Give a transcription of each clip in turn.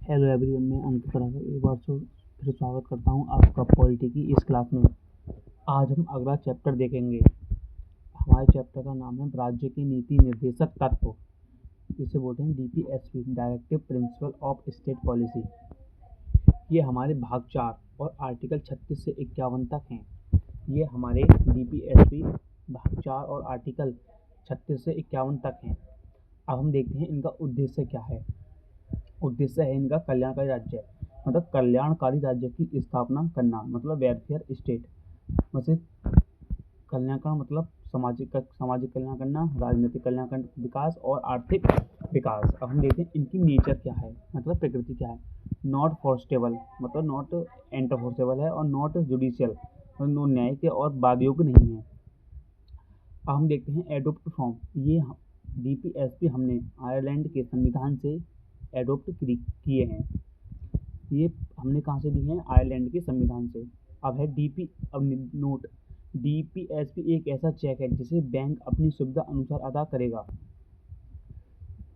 Hello everyone, मैं अंकित पराशर एक बार फिर स्वागत करता हूँ आपका पॉलिटी की इस क्लास में। आज हम अगला चैप्टर देखेंगे। हमारे चैप्टर का नाम है राज्य की नीति निर्देशक तत्व, जिसे बोलते हैं DPSP, directive principle of state policy. ये हमारे भाग 4 और आर्टिकल 36 से 51 तक हैं। ये हमारे DPSP भाग 4 और आर्टिकल 36 से 51 तक हैं। अब हम देखते हैं इनका उद्देश्य क्या है। उद्देश्य है इनका कल्याणकारी राज्य, मतलब कल्याणकारी राज्य की स्थापना करना, मतलब वेलफेयर स्टेट। वैसे कल्याणकारी मतलब सामाजिक कल्याण करना, राजनीतिक कल्याण, विकास और आर्थिक विकास। अब हम देखते हैं इनकी नेचर क्या है, मतलब प्रकृति क्या है। नॉट फोर्सेबल मतलब नॉट एंटरफोर्सेबल है, और नॉट जुडिशियल मतलब नो न्यायिक और वादयोग्य नहीं है। अब हम देखते हैं एडोप्ट फॉर्म। ये DPSP हमने आयरलैंड के संविधान से एडोप्ट किए हैं। ये हमने कहाँ से लिए हैं? आयरलैंड के संविधान से। अब नोट, DPSP एक ऐसा चेक है जिसे बैंक अपनी सुविधा अनुसार अदा करेगा।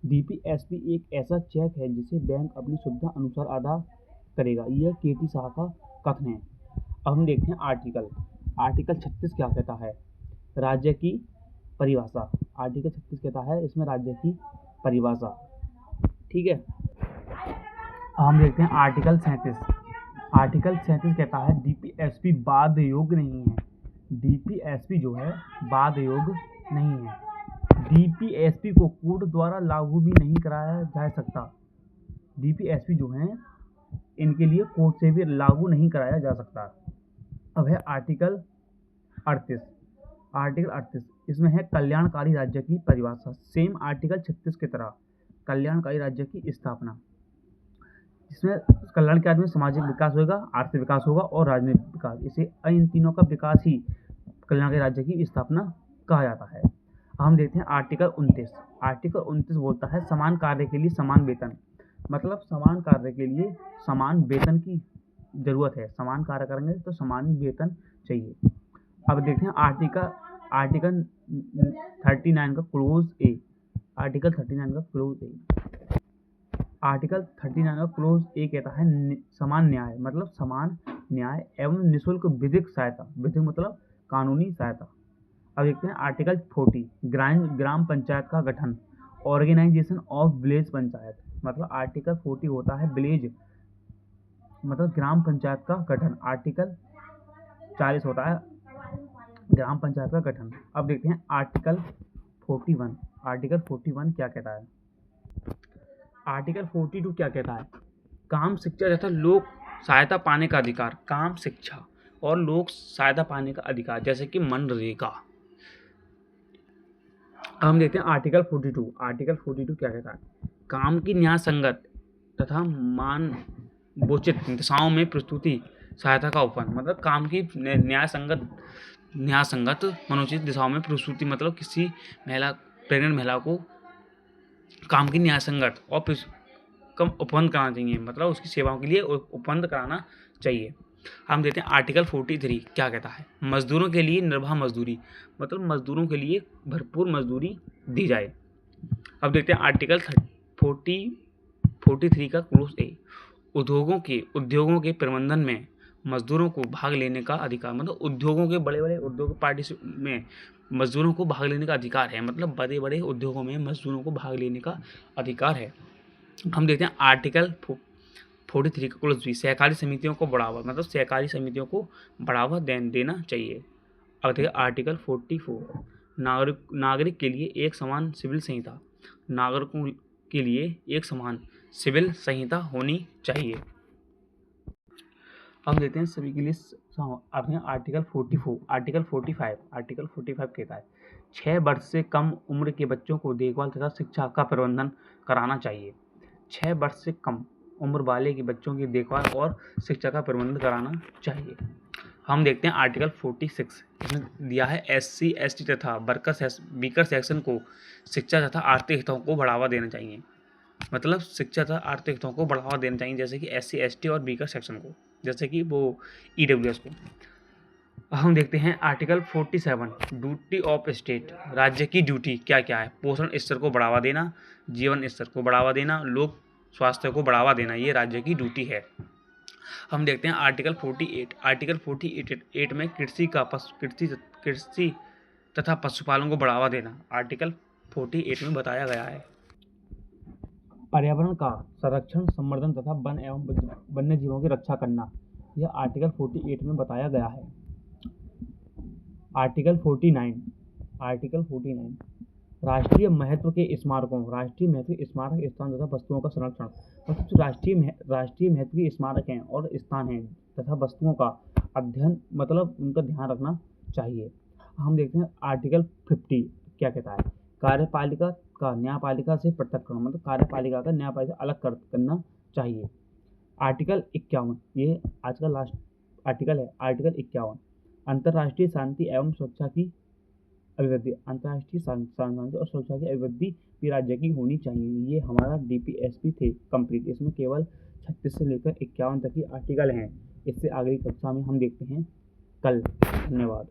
DPSP एक ऐसा चेक है जिसे बैंक अपनी सुविधा अनुसार अदा करेगा। यह KT शाह का कथन है। अब हम देखते हैं आर्टिकल 36 क्या कहता है। राज्य की परिभाषा। आर्टिकल 36 कहता है इसमें राज्य की परिभाषा, ठीक है। हम देखते हैं आर्टिकल 37। आर्टिकल 37 कहता है DPSP वाद योग्य नहीं है। DPSP जो है वाद योग्य नहीं है। DPSP को कोर्ट द्वारा लागू भी नहीं कराया जा सकता। DPSP जो है इनके लिए कोर्ट से भी लागू नहीं कराया जा सकता। अब है आर्टिकल 38। आर्टिकल 38 इसमें है कल्याणकारी राज्य की परिभाषा। सेम आर्टिकल 36 की तरह कल्याणकारी राज्य की स्थापना, जिसमें कल्याण के आदमी सामाजिक विकास होगा, आर्थिक विकास होगा और राजनीतिक विकास। इसे इन तीनों का विकास ही कल्याणकारी राज्य की स्थापना कहा जाता है। हम देखते हैं आर्टिकल 29। आर्टिकल 29 बोलता है समान कार्य के लिए समान वेतन, मतलब समान कार्य के लिए समान वेतन की जरूरत है। समान कार्य करेंगे तो समान वेतन चाहिए। अब देखते हैं आर्टिकल 39 का क्लोज ए। आर्टिकल 39 का क्लोज ए। आर्टिकल 39 का क्लोज ए कहता है समान न्याय, मतलब समान न्याय एवं निःशुल्क विधिक सहायता। विधिक मतलब कानूनी सहायता। अब देखते हैं आर्टिकल 40 ग्राम पंचायत का गठन, ऑर्गेनाइजेशन ऑफ विलेज पंचायत। मतलब आर्टिकल 40 होता है विलेज मतलब ग्राम पंचायत का गठन। आर्टिकल 40 होता है ग्राम पंचायत का गठन। अब देखते हैं आर्टिकल 41। आर्टिकल 41 क्या कहता है? आर्टिकल 42 क्या कहता है? काम, शिक्षा तथा लोक सहायता पाने का अधिकार। काम, शिक्षा और लोक सहायता पाने का अधिकार, जैसे कि मनरेगा। हम देखते हैं आर्टिकल 42। आर्टिकल 42 क्या कहता है? काम की न्याय संगत तथा मानवोचित दिशाओं में प्रस्तुति सहायता का उपवन, मतलब काम की न्याय संगत मनोचित दिशाओं में प्रस्तुति, मतलब किसी प्रेग्नेंट महिला को काम की न्याय संगत और कम उपबंध कराना चाहिए, मतलब उसकी सेवाओं के लिए उपबंध कराना चाहिए। हम देते हैं आर्टिकल 43 क्या कहता है? मजदूरों के लिए निर्बाध मजदूरी, मतलब मजदूरों के लिए भरपूर मजदूरी दी जाए। अब देखते हैं आर्टिकल 43 का क्लोज ए। उद्योगों के प्रबंधन में मजदूरों को भाग लेने का अधिकार, मतलब उद्योगों के बड़े उद्योग पार्टी में मजदूरों को भाग लेने का अधिकार है, मतलब बड़े उद्योगों में मजदूरों को भाग लेने का अधिकार है। हम देखते हैं आर्टिकल 43 का क्लोज बी। सहकारी समितियों को बढ़ावा, मतलब सहकारी समितियों को बढ़ावा देना चाहिए। अब देखिए आर्टिकल 44 नागरिक के लिए एक समान सिविल संहिता। नागरिकों के लिए एक समान सिविल संहिता होनी चाहिए। हम देखते हैं सभी के लिए आर्टिकल 44। आर्टिकल 45 कहता है 6 वर्ष से कम उम्र के बच्चों को देखभाल तथा शिक्षा का प्रबंधन कराना चाहिए। 6 वर्ष से कम उम्र वाले के बच्चों की देखभाल और शिक्षा का प्रबंधन कराना चाहिए। हम देखते हैं आर्टिकल 46। इसमें दिया है SC ST तथा वीकर सेक्शन को शिक्षा तथा आर्थिक हितों को बढ़ावा देना चाहिए, मतलब शिक्षा तथा आर्थिक हितों को बढ़ावा देना चाहिए, जैसे कि SC ST और वीकर सेक्शन को, जैसे कि वो EWS को। हम देखते हैं आर्टिकल 47 ड्यूटी ऑफ स्टेट। राज्य की ड्यूटी क्या क्या है? पोषण स्तर को बढ़ावा देना, जीवन स्तर को बढ़ावा देना, लोक स्वास्थ्य को बढ़ावा देना ये राज्य की ड्यूटी है। हम देखते हैं आर्टिकल 48। आर्टिकल 48 में कृषि तथा पशुपालन को बढ़ावा देना आर्टिकल 48 में बताया गया है। पर्यावरण का संरक्षण, संवर्धन तथा वन एवं वन्य जीवों की रक्षा करना यह आर्टिकल 48 में बताया गया है। आर्टिकल 49 राष्ट्रीय महत्व के स्मारकों, राष्ट्रीय महत्व के स्मारक स्थान तथा वस्तुओं का संरक्षण। मतलब जो राष्ट्रीय महत्व के स्मारक हैं और स्थान हैं तथा वस्तुओं का अध्ययन, मतलब उनका ध्यान रखना चाहिए। हम देखते हैं आर्टिकल 50 क्या कहता है। कार्यपालिका का न्यायपालिका से पृथक्करण, मतलब कार्यपालिका का न्यायपालिका से अलग करना चाहिए। आर्टिकल 51 ये आज का लास्ट आर्टिकल है। आर्टिकल 51 अंतर्राष्ट्रीय शांति एवं सुरक्षा की अभिवृद्धि, अंतर्राष्ट्रीय शांति और सुरक्षा की अभिवृद्धि भी राज्य की होनी चाहिए। ये हमारा DPSP थे कंप्लीट। इसमें केवल 36 से लेकर 51 तक की आर्टिकल हैं। इससे आगे की कक्षा में हम देखते हैं कल। धन्यवाद।